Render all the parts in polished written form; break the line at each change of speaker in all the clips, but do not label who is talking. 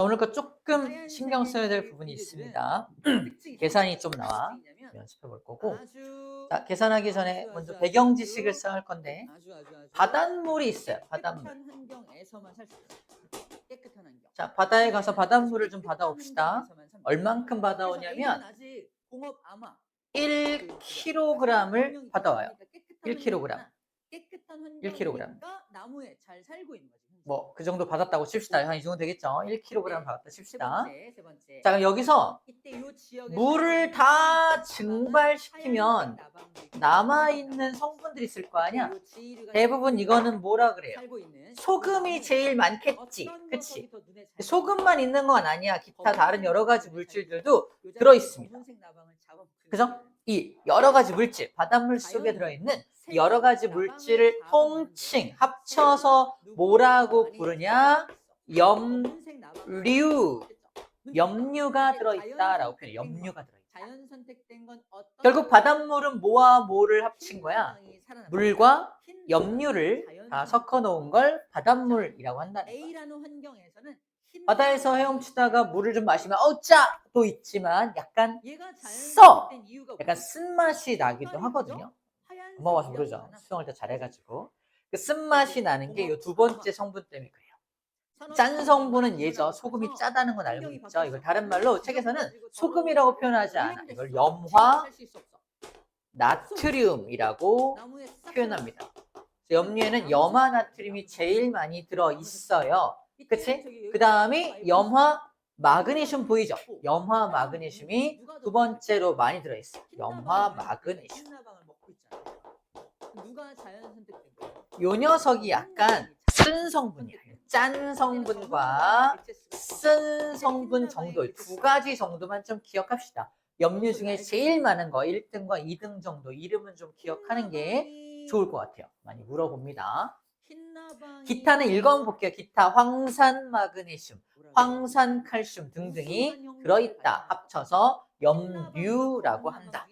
오늘 거 조금 신경 써야 될 부분이 있습니다. 계산이 좀 나와 연습해 볼 거고, 자, 계산하기 전에 먼저 배경 지식을 쌓을 건데, 바닷물이 있어요. 바닷물. 자, 바다에 가서 바닷물을 좀 받아옵시다. 얼만큼 받아오냐면 1kg을 받아와요. 1kg. 1kg. 뭐 그 정도 받았다고 칩시다. 한 이 정도 되겠죠? 1kg 받았다 칩시다. 자, 그럼 여기서 물을 다 증발시키면 남아있는 성분들이 있을 거 아니야? 대부분 이거는 뭐라 그래요? 소금이 제일 많겠지. 그치? 소금만 있는 건 아니야. 기타 다른 여러 가지 물질들도 들어있습니다. 그죠? 이 여러 가지 물질, 바닷물 속에 들어있는 여러 가지 물질을 통칭, 합쳐서 뭐라고 부르냐? 염류. 염류가 들어있다라고 표현해. 염류가 들어있다. 결국 바닷물은 뭐와 뭐를 합친 거야? 물과 염류를 다 섞어 놓은 걸 바닷물이라고 한다는 거야. 바다에서 헤엄치다가 물을 좀 마시면 짜! 도 있지만 약간 써! 약간 쓴맛이 나기도 하거든요. 엄마 와서 모르죠. 수영을 더 잘해가지고. 그 쓴맛이 나는 게 이 두 번째 성분 때문에 그래요. 짠 성분은 얘죠. 소금이 짜다는 건 알고 있죠. 이걸 다른 말로 책에서는 소금이라고 표현하지 않아. 이걸 염화 나트륨이라고 표현합니다. 염류에는 염화 나트륨이 제일 많이 들어 있어요. 그치? 그 다음이 염화 마그네슘 보이죠? 염화 마그네슘이 두 번째로 많이 들어있어요. 염화 마그네슘. 요 녀석이 약간 쓴 성분이야. 짠 성분과 쓴 성분 정도, 두 가지 정도만 좀 기억합시다. 염류 중에 제일 많은 거 1등과 2등 정도 이름은 좀 기억하는 게 좋을 것 같아요. 많이 물어봅니다. 기타는 읽어보면 볼게요. 기타 황산 마그네슘, 황산 칼슘 등등이 들어있다. 합쳐서 염류라고 한다.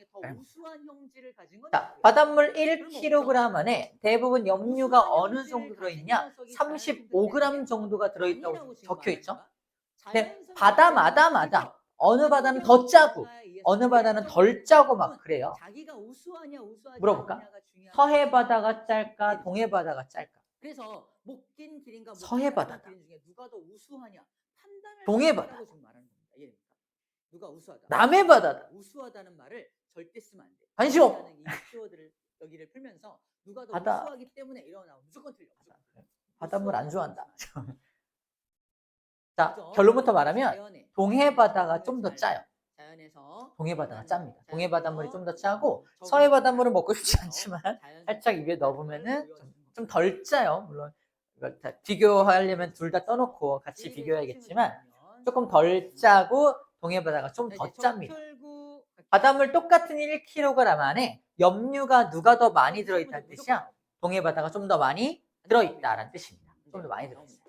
자, 바닷물 1kg 안에 대부분 염류가 어느 정도 들어있냐? 35g 정도가 들어있다고 적혀있죠. 근데 바다마다 어느 바다는 더 짜고 어느 바다는 덜 짜고 막 그래요. 물어볼까? 서해 바다가 짤까? 동해 바다가 짤까? 서해 바다다. 동해 바다. 남해 바다다. 관심 없. 바다. 바닷물 안 좋아한다. 자, 결론부터 말하면 동해 바다가 좀 더 짜요. 동해 바다가 짭니다. 동해 바닷물이 좀 더 짜고 서해 바닷물은 먹고 싶지 않지만 살짝 입에 넣어보면은 좀 덜 짜요. 물론 비교하려면 둘 다 떠놓고 같이 비교해야겠지만 조금 덜 짜고 동해 바다가 좀 더 짭니다. 바닷물 똑같은 1kg 안에 염류가 누가 더 많이 들어있다는 뜻이야? 동해 바다가 좀 더 많이 들어있다라는 뜻입니다. 좀 더 많이 들어있어요.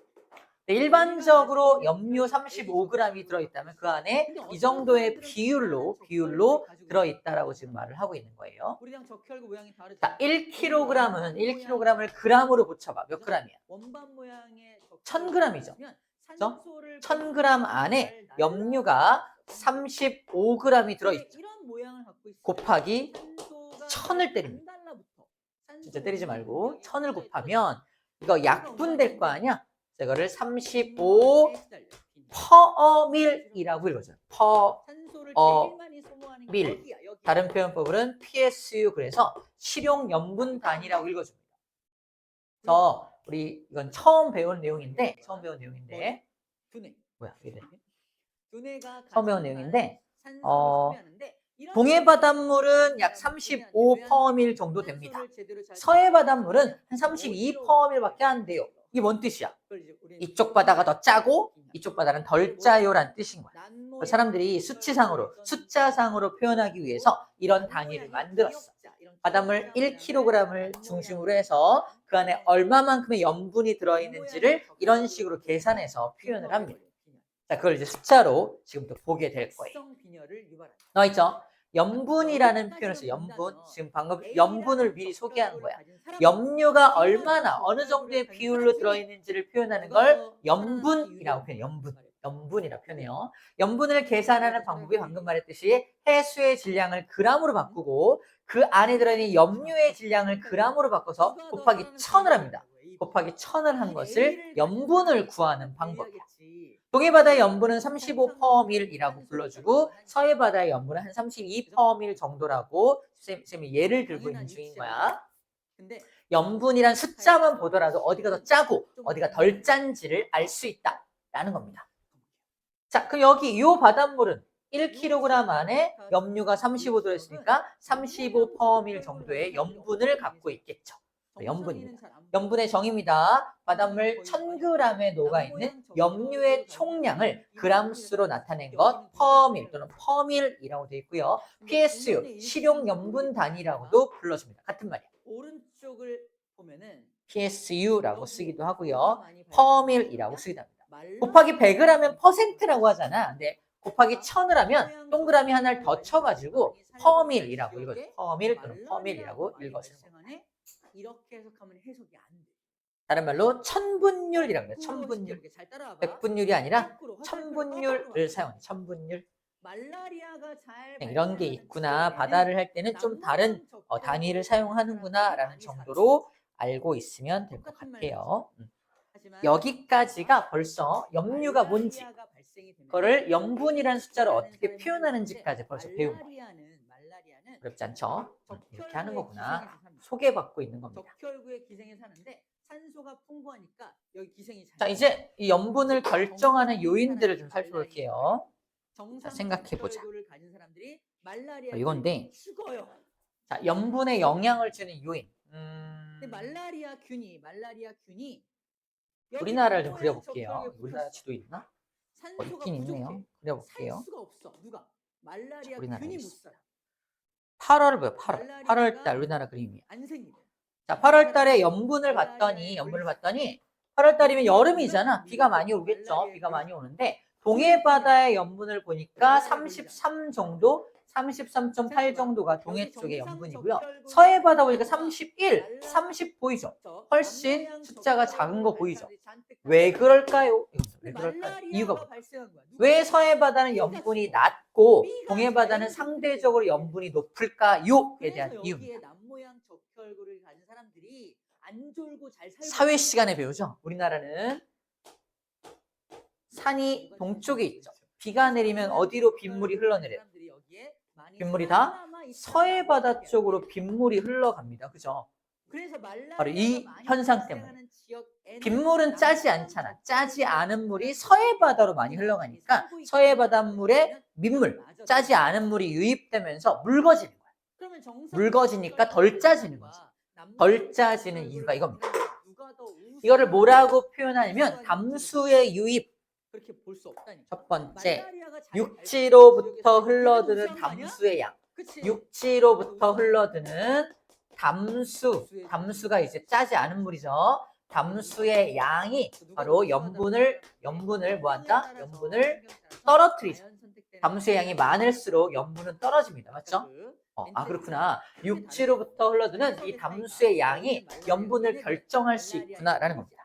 일반적으로 염류 35g이 들어있다면 그 안에 이 정도의 비율로 들어있다라고 지금 말을 하고 있는 거예요. 자, 1kg을 g으로 붙여봐. 몇 g이야? 1000g이죠. 1000g 안에 염류가 35g이 들어있죠. 곱하기 1000을 때립니다. 진짜 때리지 말고 1000을 곱하면 이거 약분 될 거 아니야? 이거를 35%밀이라고 읽어줘요. 퍼밀. 다른 표현법은 PSU, 그래서 실용염분 단위라고 읽어줍니다. 그래서 우리 이건 처음 배운 내용인데 뭐야 이게 처음 배운 내용인데 동해 바닷물은 약 35%밀 정도 됩니다. 서해 바닷물은 한 32%밀밖에 안 돼요. 이게 뭔 뜻이야? 이쪽 바다가 더 짜고 이쪽 바다는 덜 짜요라는 뜻인 거야. 사람들이 수치상으로, 숫자상으로 표현하기 위해서 이런 단위를 만들었어. 바닷물 1kg을 중심으로 해서 그 안에 얼마만큼의 염분이 들어있는지를 이런 식으로 계산해서 표현을 합니다. 자, 그걸 이제 숫자로 지금부터 보게 될 거예요. 나와있죠? 염분이라는 표현을 써요. 염분. 지금 방금 염분을 미리 소개한 거야. 염류가 얼마나 어느 정도의 비율로 들어있는지를 표현하는 걸 염분이라고 표현해요. 염분. 염분이라 표현해요. 염분을 계산하는 방법이 방금 말했듯이 해수의 질량을 g으로 바꾸고 그 안에 들어있는 염류의 질량을 g으로 바꿔서 곱하기 1000을 합니다. 곱하기 1000을 한 것을 염분을 구하는 방법이야. 동해바다의 염분은 35%이라고 불러주고 서해바다의 염분은 한 32% 정도라고 쌤이 예를 들고 있는 중인 거야. 염분이란 숫자만 보더라도 어디가 더 짜고 어디가 덜 짠지를 알 수 있다라는 겁니다. 자, 그럼 여기 이 바닷물은 1kg 안에 염류가 35 들어있으니까 35% 정도의 염분을 갖고 있겠죠. 염분입니다. 염분의 정의입니다. 바닷물 1000g에 녹아있는 염류의 총량을 g수로 나타낸 것 퍼밀 또는 퍼밀이라고 되어 있고요. PSU, 실용염분 단위라고도 불러줍니다. 같은 말이야. 오른쪽을 보면은 PSU라고 쓰기도 하고요. 퍼밀이라고 쓰기도 합니다. 곱하기 100을 하면 퍼센트라고 하잖아. 근데 곱하기 1000을 하면 동그라미 하나를 더 쳐가지고 퍼밀이라고 읽어줘. 퍼밀 또는 퍼밀이라고 읽어주는 겁니다. 이렇게 해석하면 해석이 안 돼. 다른 말로 천분율이라고 해요. 천분율. 백분율이 아니라 천분율을 사용해. 천분율. 이런 게 있구나. 바다를 할 때는 좀 다른 단위를 사용하는구나 라는 정도로 알고 있으면 될 것 같아요. 여기까지가 벌써 염류가 뭔지, 그거를 염분이라는 숫자로 어떻게 표현하는지까지 벌써 배운 거예요. 어렵지 않죠? 이렇게 하는 거구나. 소개받고 있는 겁니다. 적혈구의 기생에 사는데 산소가 풍부하니까 여기 기생이 잘. 자, 이제 이 염분을 결정하는 요인들을 좀 살펴볼게요. 자, 생각해보자. 이건데, 자, 염분에 영향을 주는 요인. 말라리아 균이 우리나라를 좀 그려볼게요. 우리나라 지도 있나? 있긴 있네요. 그려볼게요. 자, 우리나라에 있습니다. 8월을 보여. 8월 달 우리나라 그림이야. 자, 8월 달에 염분을 봤더니 8월 달이면 여름이잖아. 비가 많이 오겠죠. 비가 많이 오는데 동해 바다의 염분을 보니까 33 정도, 33.8 정도가 동해 쪽의 염분이고요. 서해 바다 보니까 31, 30 보이죠? 훨씬 숫자가 작은 거 보이죠? 왜 그럴까요? 왜 그럴까요? 이유가 뭘까요? 왜 서해 바다는 염분이 낮고 동해 바다는 상대적으로 염분이 높을까요?에 대한 이유입니다. 사회 시간에 배우죠? 우리나라는 산이 동쪽에 있죠. 비가 내리면 어디로 빗물이 흘러내려요? 빗물이 다 서해 바다 쪽으로 빗물이 흘러갑니다. 그죠? 바로 이 현상 때문에. 빗물은 짜지 않잖아. 짜지 않은 물이 서해 바다로 많이 흘러가니까 서해 바닷물에 민물, 짜지 않은 물이 유입되면서 묽어지는 거야. 묽어지니까 덜 짜지는 거지. 덜 짜지는 이유가 이겁니다. 이거를 뭐라고 표현하냐면 담수의 유입. 첫 번째, 육지로부터 흘러드는 담수의 양. 육지로부터 흘러드는 담수가 이제 짜지 않은 물이죠. 담수의 양이 바로 염분을 뭐한다? 염분을 떨어뜨리죠. 담수의 양이 많을수록 염분은 떨어집니다. 맞죠? 그렇구나. 육지로부터 흘러드는 이 담수의 양이 염분을 결정할 수 있구나라는 겁니다.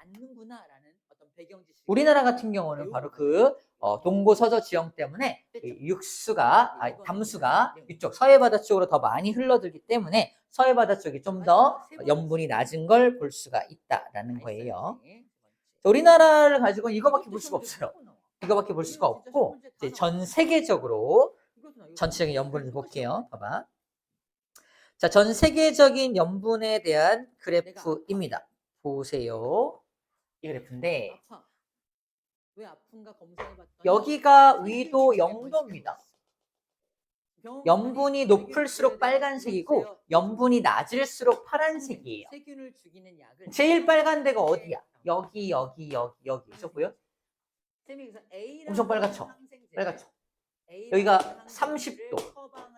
우리나라 같은 경우는 바로 그 동고서저 지형 때문에 담수가 이쪽 서해바다 쪽으로 더 많이 흘러들기 때문에 서해바다 쪽이 좀 더 염분이 낮은 걸 볼 수가 있다라는 거예요. 우리나라를 가지고는 이거밖에 볼 수가 없어요. 이거밖에 볼 수가 없고 이제 전 세계적으로 전체적인 염분을 볼게요. 봐봐. 자, 전 세계적인 염분에 대한 그래프입니다. 보세요. 이 그래프인데 여기가 위도 0도입니다. 염분이 높을수록 빨간색이고 염분이 낮을수록 파란색이에요. 제일 빨간 데가 어디야? 여기. 그죠? 보여? 엄청 빨갛죠? 여기가 30도.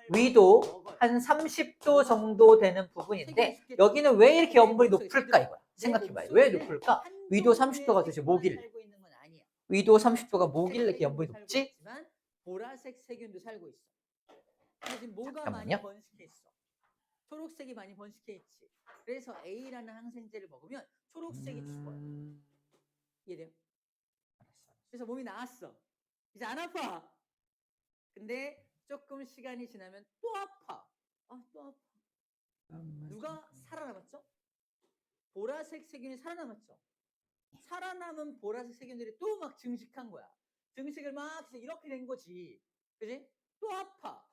위도 한 30도 정도 되는 부분인데 여기는 왜 이렇게 염분이 높을까 이거야. 생각해봐요. 왜 높을까? 위도 30도가 도대체 뭐길래? 위도 30도가 뭐길래 이렇게 염분이 높지? 보라색 세균도 살고 있어. 잠깐만요. 초록색이 많이 번식해 있지. 그래서 A라는 항생제를 먹으면 초록색이 죽어요. 이해돼요? 그래서 몸이 나았어. 이제 안 아파. 근데 조금 시간이 지나면 또 아파. 또 아파. 누가 살아남았죠? 보라색 세균이 살아남았죠. 살아남은 보라색 세균들이 또 막 증식한 거야. 증식을 막 해서 이렇게 된 거지. 그지? 또 아파.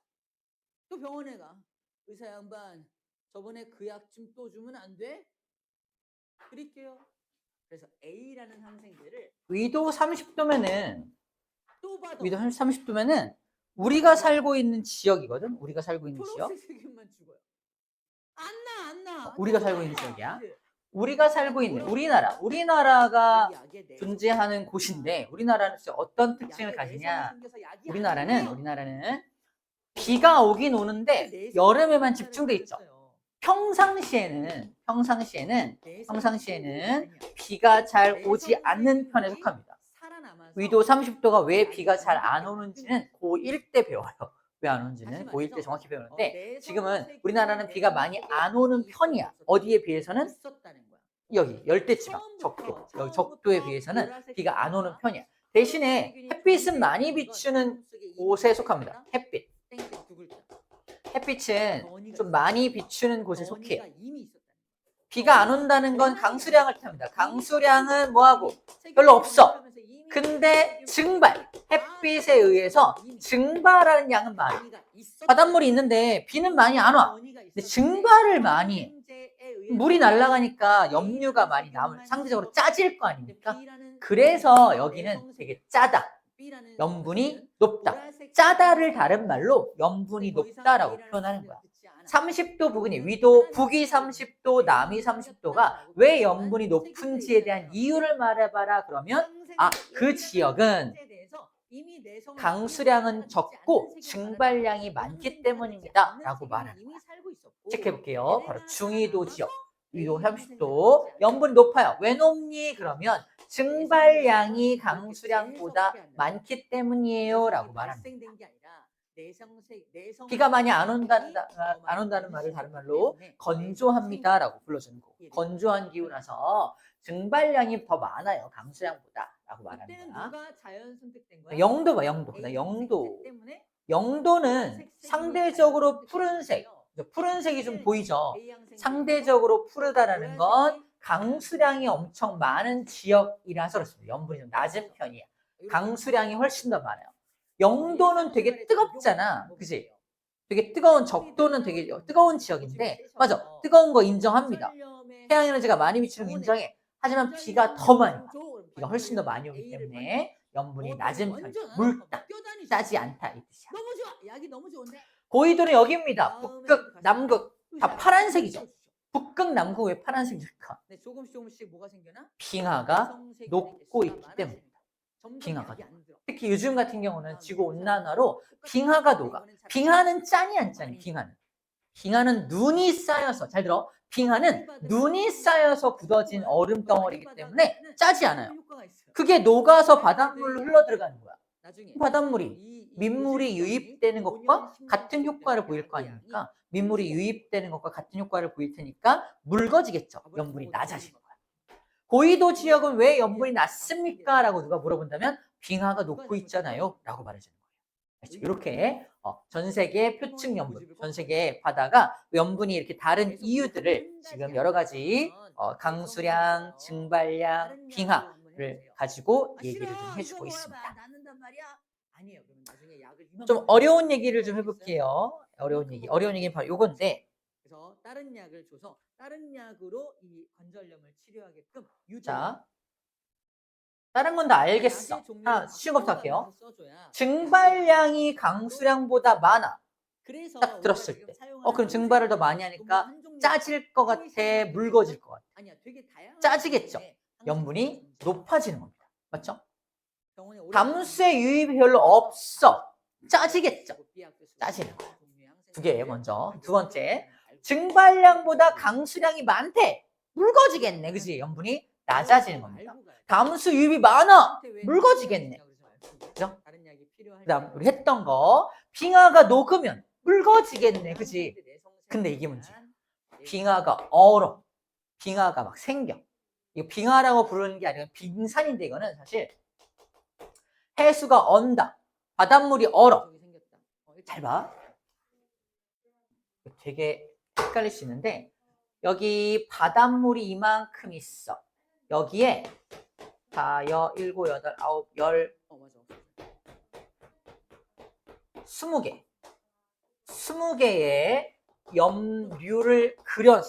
또 병원에 가. 의사 양반, 저번에 그 약 좀 또 주면 안 돼? 드릴게요. 그래서 A라는 항생제를 위도 30도면은
또 받아.
위도 30도면은 우리가 살고 있는 지역이거든. 우리가 살고 있는 지역.
초록색 세균만 죽어요. 안 나.
우리가 살고 있는 지역이야. 우리가 살고 있는 우리나라가 존재하는 곳인데 우리나라는 어떤 특징을 가지냐? 우리나라는 비가 오긴 오는데 여름에만 집중돼 있죠. 평상시에는 비가 잘 오지 않는 편에 속합니다. 위도 30도가 왜 비가 잘 안 오는지는 고1 때 배워요. 왜 안 오는지는 고1 때 정확히 배우는데 지금은 우리나라는 비가 많이 안 오는 편이야. 어디에 비해서는? 여기 열대지방 적도, 여기 적도에 비해서는 비가 안 오는 편이야. 대신에 햇빛은 많이 비추는 곳에 속합니다. 햇빛은 좀 많이 비추는 곳에 속해요. 비가 안 온다는 건 강수량을 뜻합니다. 강수량은 뭐하고? 별로 없어. 근데 증발, 햇빛에 의해서 증발하는 양은 많아. 바닷물이 있는데 비는 많이 안 와. 근데 증발을 많이 해. 물이 날아가니까 염류가 많이 상대적으로 짜질 거 아닙니까? 그래서 여기는 되게 짜다. 염분이 높다. 짜다를 다른 말로 염분이 높다라고 표현하는 거야. 30도 부근이 위도 북위 30도, 남위 30도가 왜 염분이 높은지에 대한 이유를 말해봐라. 그러면 그 지역은 강수량은 적고 증발량이 많기 때문입니다. 라고 말하는 거야. 체크해볼게요. 바로 중위도 지역. 위도 30도. 염분이 높아요. 왜 높니? 그러면 증발량이 강수량보다 많기 때문이에요. 라고 말합니다. 비가 많이 안 온다는 말을 다른 말로 건조합니다. 라고 불러주는 거고. 건조한 기후라서 증발량이 더 많아요. 강수량보다. 라고 말하는 거야. 영도 봐, 영도. 영도는 상대적으로 푸른색. 푸른색이 좀 보이죠? 상대적으로 푸르다라는 건 강수량이 엄청 많은 지역이라서 그렇습니다. 염분이 좀 낮은 편이야. 강수량이 훨씬 더 많아요. 영도는 되게 뜨겁잖아. 그치? 되게 뜨거운 적도는 되게 뜨거운 지역인데 맞아. 뜨거운 거 인정합니다. 태양에너지가 많이 비추는 거 인정해. 하지만 비가 더 많이 와. 비가 훨씬 더 많이 오기 때문에 염분이 낮은 편이야. 묽다. 짜지 않다 이 뜻이야.
너무 좋아. 약이 너무 좋은데.
고위도는 여기입니다. 북극, 남극 다 파란색이죠. 북극, 남극 왜 파란색일까?
조금씩 뭐가 생겨나?
빙하가 녹고 있기 때문입니다. 빙하가 녹아. 특히 요즘 같은 경우는 지구 온난화로 빙하가 녹아. 빙하는 짜니 안 짜니? 빙하는 눈이 쌓여서 잘 들어. 빙하는 눈이 쌓여서 굳어진 얼음 덩어리이기 때문에 짜지 않아요. 그게 녹아서 바닷물로 흘러 들어가는 거야. 바닷물이 민물이 유입되는 것과 같은 효과를 보일 거 아닙니까? 민물이 유입되는 것과 같은 효과를 보일 테니까 묵어지겠죠. 염분이 낮아지는 거야. 고위도 지역은 왜 염분이 낮습니까? 라고 누가 물어본다면 빙하가 녹고 있잖아요. 라고 말해주는 거예요. 이렇게 전 세계 표층 염분, 전 세계 바다가 염분이 이렇게 다른 이유들을 지금 여러 가지 강수량, 증발량, 빙하를 가지고 얘기를 좀 해주고 있습니다. 좀 어려운 얘기를 좀 해볼게요. 어려운 얘기는 바로 요건데.
그래서 다른 약을 줘서 다른 약으로 이 관절염을 치료하게끔
자, 다른 건 다 알겠어. 쉬운 것부터 할게요. 증발량이 강수량보다 많아. 딱 들었을 때. 그럼 증발을 더 많이 하니까 짜질 것 같아, 묽어질 것 같아. 짜지겠죠. 염분이 높아지는 겁니다. 맞죠? 담수의 유입이 별로 없어. 짜지겠죠. 짜지는 거야. 두 개 먼저. 두 번째, 증발량보다 강수량이 많대. 묽어지겠네. 그지? 염분이 낮아지는 겁니다. 담수 유입이 많아. 묽어지겠네. 그죠? 그 다음 우리 했던 거 빙하가 녹으면 묽어지겠네. 그지? 근데 이게 문제야. 빙하가 얼어. 빙하가 막 생겨. 이거 빙하라고 부르는 게 아니라 빙산인데 이거는 사실 해수가 언다. 바닷물이 얼어. 잘 봐. 되게 헷갈릴 수 있는데 여기 바닷물이 이만큼 있어. 여기에 4, 7, 8, 9, 10, 20개. 20개의 염류를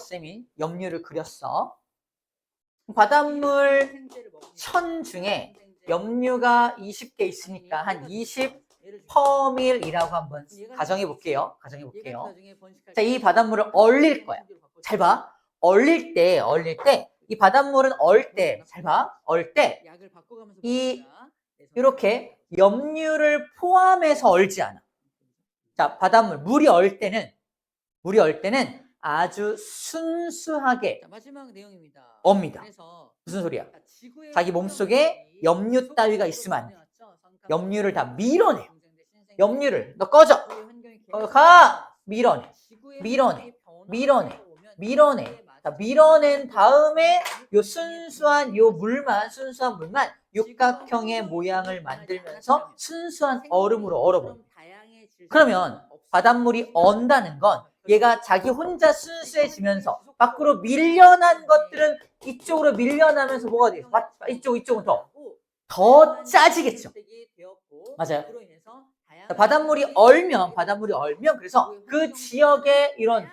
쌤이 염류를 그렸어. 바닷물 천 중에 염류가 20개 있으니까 한 20%밀이라고 한번 가정해 볼게요. 자, 이 바닷물을 얼릴 거야. 잘 봐. 얼릴 때, 이 바닷물은 잘 봐. 이렇게 염류를 포함해서 얼지 않아. 자, 바닷물, 물이 얼 때는 아주 순수하게
마지막 내용입니다.
업니다. 무슨 소리야? 자기 몸속에 염류 따위가 있으면 안 돼. 염류를 다 밀어내. 염류를 너 꺼져. 가 밀어내. 자, 밀어낸 다음에 요 순수한 물만 육각형의 모양을 만들면서 순수한 얼음으로 얼어버려. 그러면 바닷물이 언다는 건 얘가 자기 혼자 순수해지면서 밖으로 밀려난 것들은 이쪽으로 밀려나면서 뭐가 돼요? 이쪽은 더 짜지겠죠. 맞아요. 바닷물이 얼면 그래서 그 지역에 이런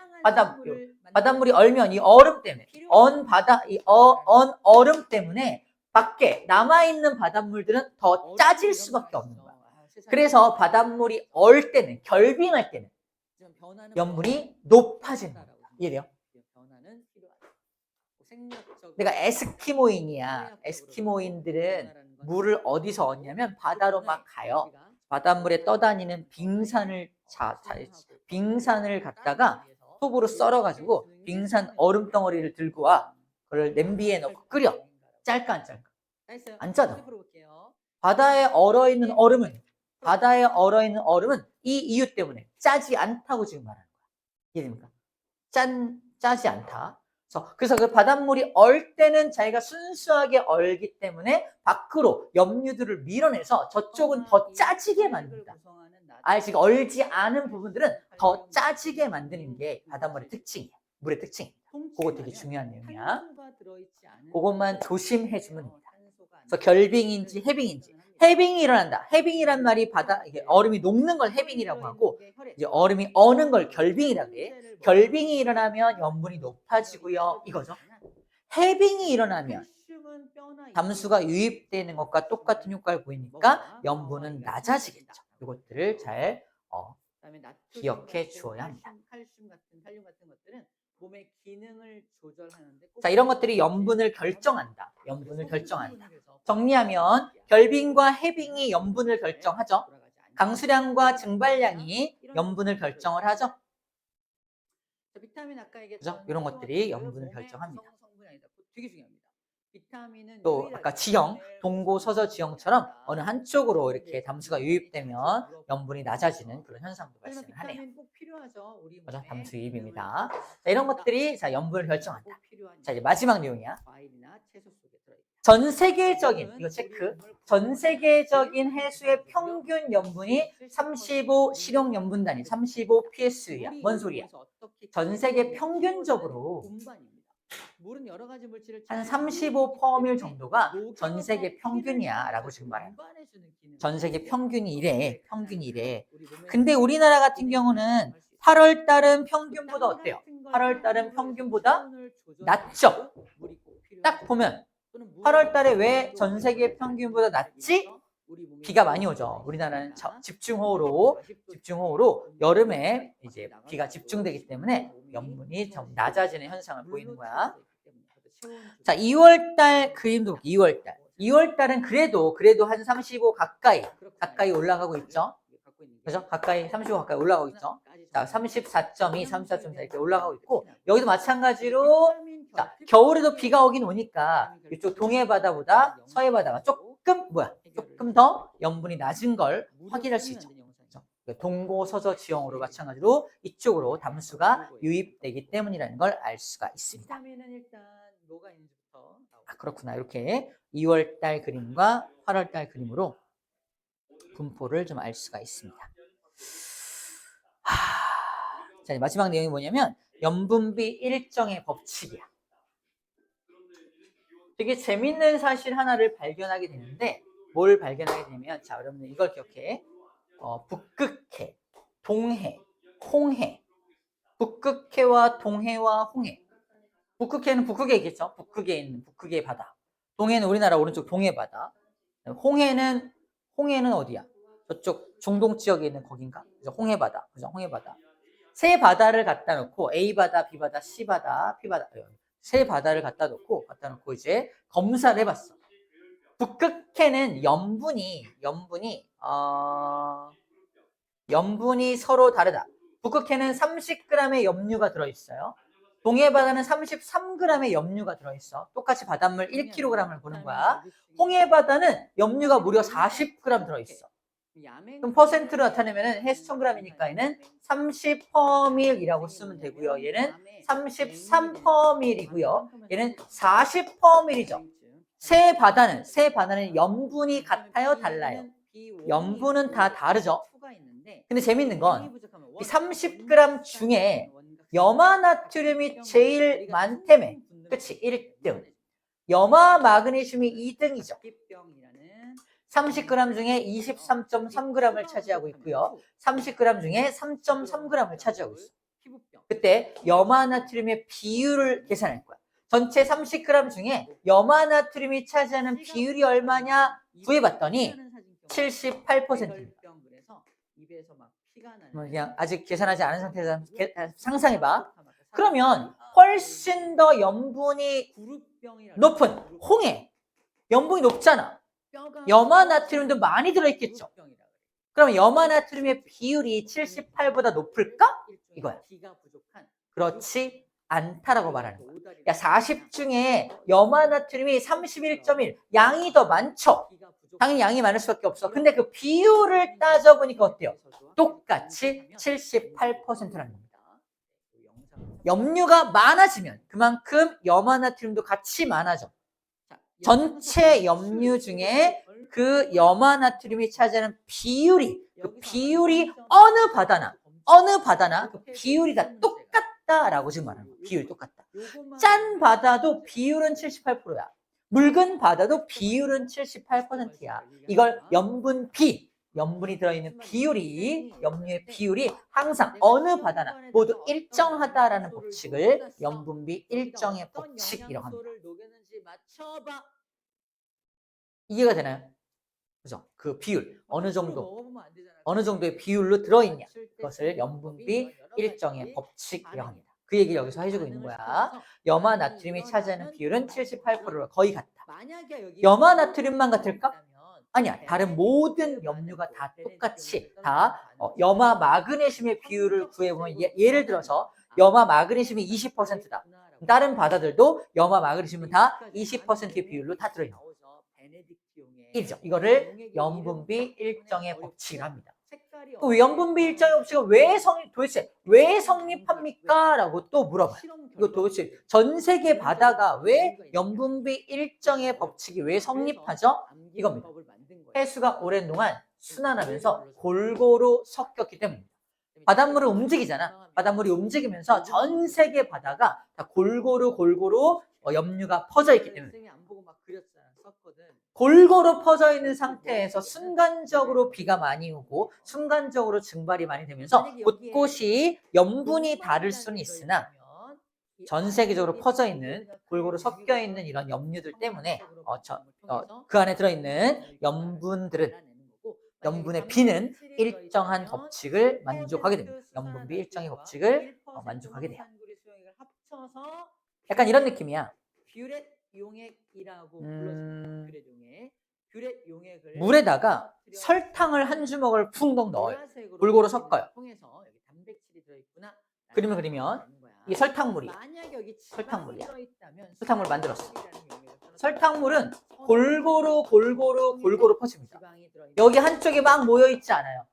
바닷물이 얼면 이 얼음 때문에 얼음 때문에 밖에 남아있는 바닷물들은 더 짜질 수밖에 없는 거야. 그래서 바닷물이 얼 때는 결빙할 때는 염분이 높아지는 거야. 이해돼요? 내가 에스키모인이야. 에스키모인들은 물을 어디서 얻냐면 바다로 막 가요. 바닷물에 떠다니는 빙산을 갖다가 톱으로 썰어가지고 빙산 얼음 덩어리를 들고 와. 그걸 냄비에 넣고 끓여. 짤까 안 짤까? 안 짜다. 바다에 얼어있는 얼음은 이 이유 때문에 짜지 않다고 지금 말하는 거야. 이해됩니까? 짜지 않다. 그래서 그 바닷물이 얼 때는 자기가 순수하게 얼기 때문에 밖으로 염류들을 밀어내서 저쪽은 더 짜지게 만든다. 지금 얼지 않은 부분들은 더 짜지게 만드는 게 바닷물의 특징이야. 물의 특징입니다. 그거 되게 중요한 내용이야. 그것만 조심해주면 됩니다. 그래서 결빙인지 해빙이 일어난다. 해빙이란 말이 이게 얼음이 녹는 걸 해빙이라고 하고 이제 얼음이 어는 걸 결빙이라고 해. 결빙이 일어나면 염분이 높아지고요. 이거죠. 해빙이 일어나면 담수가 유입되는 것과 똑같은 효과를 보이니까 염분은 낮아지겠죠. 이것들을 잘 기억해 주어야 합니다.
몸의 기능을 조절하는데
자, 이런 것들이 염분을 결정한다. 정리하면 결빙과 해빙이 염분을 결정하죠. 강수량과 증발량이 염분을 결정을 하죠. 그죠? 이런 것들이 염분을 결정합니다.
되게 중요합니다.
또 아까 지형, 동고서저 지형처럼 어느 한쪽으로 이렇게 담수가 유입되면 염분이 낮아지는 그런 현상도 발생을 하네요. 맞아, 담수 유입입니다. 자, 이런 것들이 염분을 결정한다. 자, 이제 마지막 내용이야. 전 세계적인 이거 체크. 전 세계적인 해수의 평균 염분이 35 실용 염분 단위, 35 PSU야. 뭔 소리야? 전 세계 평균적으로 한 35%밀 정도가 전 세계 평균이야 라고 지금 말해요. 전 세계 평균이 이래. 근데 우리나라 같은 경우는 8월 달은 평균보다 어때요? 8월 달은 평균보다 낮죠? 딱 보면 8월 달에 왜 전 세계 평균보다 낮지? 비가 많이 오죠. 우리나라는 집중호우로 여름에 이제 비가 집중되기 때문에 염분이 좀 낮아지는 현상을 보이는 거야. 자, 2월달 그림도 볼게요. 2월달은 그래도 한 35 가까이 올라가고 있죠. 그죠? 35 가까이 올라가고 있죠. 자, 34.2, 34.4 이렇게 올라가고 있고 여기도 마찬가지로 자, 겨울에도 비가 오긴 오니까 이쪽 동해 바다보다 서해 바다가 조금 더 염분이 낮은 걸 확인할 수 있죠. 동고서저 지형으로 마찬가지로 이쪽으로 담수가 유입되기 때문이라는 걸 알 수가 있습니다. 그렇구나. 이렇게 2월달 그림과 8월달 그림으로 분포를 좀 알 수가 있습니다. 자, 마지막 내용이 뭐냐면 염분비 일정의 법칙이야. 되게 재밌는 사실 하나를 발견하게 되는데 뭘 발견하게 되면 자, 여러분들 이걸 기억해. 북극해, 동해, 홍해. 북극해와 동해와 홍해. 북극해는 북극에 있겠죠. 북극에 있는 북극의 바다. 동해는 우리나라 오른쪽 동해 바다. 홍해는 어디야? 저쪽 중동 지역에 있는 거긴가? 그래서 홍해 바다. 그죠? 홍해 바다. 세 바다를 갖다 놓고 A 바다, B 바다, C 바다, P 바다 세 바다를 갖다 놓고 이제 검사를 해봤어. 북극해는 염분이 서로 다르다. 북극해는 30g의 염류가 들어있어요. 동해 바다는 33g의 염류가 들어있어. 똑같이 바닷물 1kg을 보는 거야. 홍해 바다는 염류가 무려 40g 들어있어. 그럼 퍼센트로 나타내면 해수 1000g이니까 얘는 30%이라고 쓰면 되고요. 얘는 33%이고요. 얘는 40%이죠. 세 바다는 염분이 같아요, 달라요? 염분은 다 다르죠. 근데 재밌는 건 이 30g 중에 염화나트륨이 제일 많다며. 그치? 1등. 염화 마그네슘이 2등이죠. 30g 중에 23.3g을 차지하고 있고요. 30g 중에 3.3g을 차지하고 있어. 그때 염화나트륨의 비율을 계산할 거야. 전체 30g 중에 염화나트륨이 차지하는 비율이 얼마냐 구해봤더니 78%입니다. 그냥 아직 계산하지 않은 상태에서 상상해봐. 그러면 훨씬 더 염분이 높은 홍해, 염분이 높잖아. 염화나트륨도 많이 들어있겠죠. 그럼 염화나트륨의 비율이 78보다 높을까? 이거야. 그렇지 않다라고 말하는 거야. 야, 40 중에 염화나트륨이 31.1, 양이 더 많죠. 당연히 양이 많을 수밖에 없어. 근데 그 비율을 따져보니까 어때요? 똑같이 78%라는 겁니다. 염류가 많아지면 그만큼 염화나트륨도 같이 많아져. 전체 염류 중에 그 염화나트륨이 차지하는 비율이, 그 비율이 어느 바다나 그 비율이 다 똑같다라고 지금 말하는 거야. 비율이 똑같다. 짠 바다도 비율은 78%야. 묽은 바다도 비율은 78%야. 이걸 염분이 들어있는 비율이, 염류의 비율이 항상 어느 바다나 모두 일정하다라는 법칙을 염분비 일정의 법칙이라고 합니다. 이해가 되나요? 그죠? 그 비율, 어느 정도의 비율로 들어있냐. 그것을 염분비 일정의 법칙이라고 합니다. 그 얘기를 여기서 해주고 있는 거야. 염화나트륨이 차지하는 비율은 78%로 거의 같다. 염화나트륨만 같을까? 아니야. 다른 모든 염류가 다 똑같이 염화 마그네슘의 비율을 구해보면 예를 들어서 염화 마그네슘이 20%다. 다른 바다들도 염화 마그네슘은 다 20%의 비율로 다 들어있는 거죠. 이거를 염분비 일정의 법칙이라고 합니다. 그 염분비 일정의 법칙은 도대체 왜 성립합니까? 라고 또 물어봐요. 이거 도대체 전 세계 바다가 왜 염분비 일정의 법칙이 왜 성립하죠? 이겁니다. 해수가 오랜 동안 순환하면서 골고루 섞였기 때문입니다. 바닷물을 움직이잖아. 바닷물이 움직이면서 전 세계 바다가 다 골고루 염류가 퍼져 있기 때문에 골고루 퍼져 있는 상태에서 순간적으로 비가 많이 오고 순간적으로 증발이 많이 되면서 곳곳이 염분이 다를 수는 있으나 전 세계적으로 퍼져 있는 골고루 섞여 있는 이런 염류들 때문에 그 안에 들어있는 염분의 비는 일정한 법칙을 만족하게 됩니다. 염분비 일정의 법칙을 만족하게 돼요. 약간 이런 느낌이야. 물에다가 설탕을 한 주먹을 쿵덩 넣어요. 골고루 섞어요. 그림을 그리면 이게 설탕물이야. 설탕물 만들었어. 설탕물은 골고루 퍼집니다. 여기 한쪽에 막 모여있지 않아요.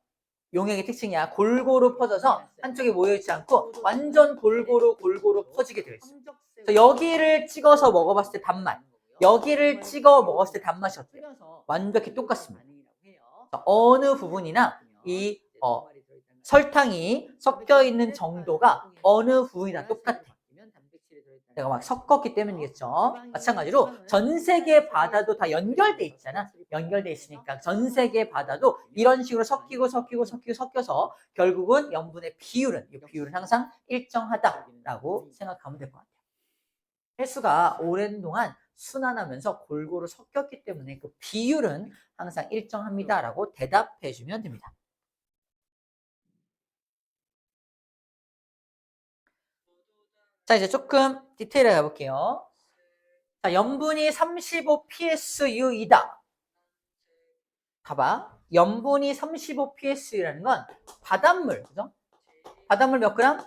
용액의 특징이야. 골고루 퍼져서 한쪽에 모여있지 않고 완전 골고루 퍼지게 되어 있어요. 그래서 여기를 찍어서 먹어봤을 때 단맛, 여기를 찍어 먹었을 때 단맛이 어때요? 완벽히 똑같습니다. 어느 부분이나 이 설탕이 섞여 있는 정도가 어느 부분이나 똑같아. 내가 막 섞었기 때문이겠죠. 마찬가지로 전 세계 바다도 다 연결돼 있잖아. 연결돼 있으니까 전 세계 바다도 이런 식으로 섞여서 결국은 염분의 비율은, 이 비율은 항상 일정하다라고 생각하면 될 것 같아요. 해수가 오랜 동안 순환하면서 골고루 섞였기 때문에 그 비율은 항상 일정합니다라고 대답해 주면 됩니다. 자, 이제 조금 디테일하게 가볼게요. 자, 염분이 35psu이다. 봐봐. 염분이 35psu라는 건 바닷물, 그죠? 바닷물 몇 그램?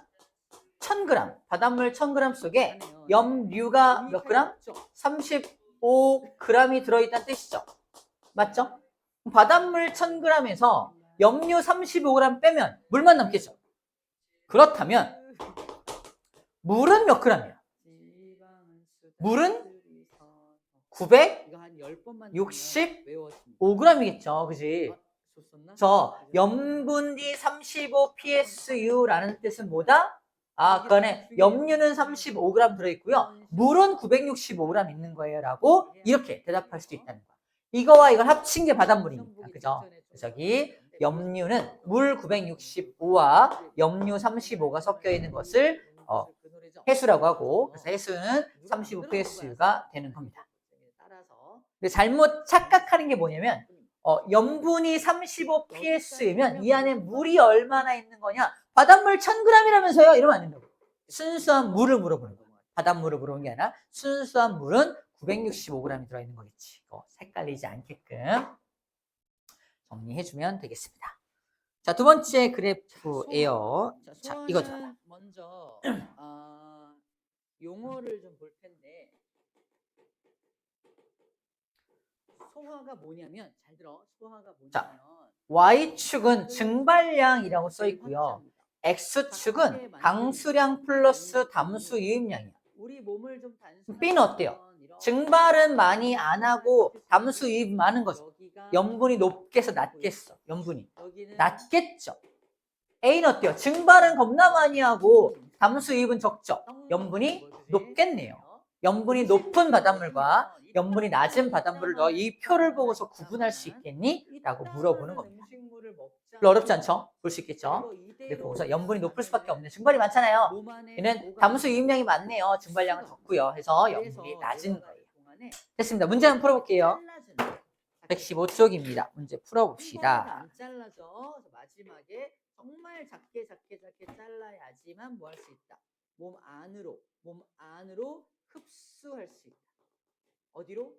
1000g. 바닷물 1000g 속에 염류가 몇 그램? 35g이 들어있다는 뜻이죠. 맞죠? 바닷물 1000g에서 염류 35g 빼면 물만 남겠죠. 그렇다면 물은 몇 g이야? 물은 965g이겠죠. 그지? 저 염분이 35psu라는 뜻은 뭐다? 아, 그 안에 염류는 35g 들어있고요. 물은 965g 있는 거예요. 라고 이렇게 대답할 수도 있다는 거야. 이거와 이걸 합친 게 바닷물이니까. 그죠? 그래서 여기 염류는 물 965와 염류 35가 섞여 있는 것을 해수라고 하고, 그래서 해수는 35psu가 되는 겁니다. 근데 잘못 착각하는 게 뭐냐면 염분이 35psu면 이 안에 물이 얼마나 있는 거냐? 바닷물 1000g이라면서요? 이러면 안 된다고. 순수한 물을 물어보는 거야. 바닷물을 물어보는 게 아니라 순수한 물은 965g이 들어있는 거겠지. 헷갈리지 않게끔 정리해주면 되겠습니다. 자, 두 번째 그래프예요. 자, 이거죠.
먼저 용어를 좀 볼 텐데, 소화가 뭐냐면, 잘 들어. 소화가 뭐냐면
Y축은 증발량이라고 써 있고요. X축은 강수량 플러스 담수 유입량이야.
우리 몸을 좀
B는 어때요? 증발은 많이 안 하고 담수 유입 많은 거죠. 염분이 높겠어, 낮겠어? 염분이 낮겠죠. A는 어때요? 증발은 겁나 많이 하고 담수 유입은 적죠. 염분이 높겠네요. 염분이 높은 바닷물과 염분이 낮은 바닷물을 너 이 표를 보고서 구분할 수 있겠니? 라고 물어보는 겁니다. 별로 어렵지 않죠? 볼 수 있겠죠? 이렇게 보고서 염분이 높을 수밖에 없네. 증발이 많잖아요. 얘는 담수 유입량이 많네요. 증발량은 적고요. 해서 염분이 낮은 거예요. 됐습니다. 문제 한번 풀어볼게요. 115쪽입니다. 문제 풀어봅시다.
안 잘라져. 마지막에 정말 작게 잘라야지만 뭐 할 수 있다. 몸 안으로 흡수할 수 있다. 어디로?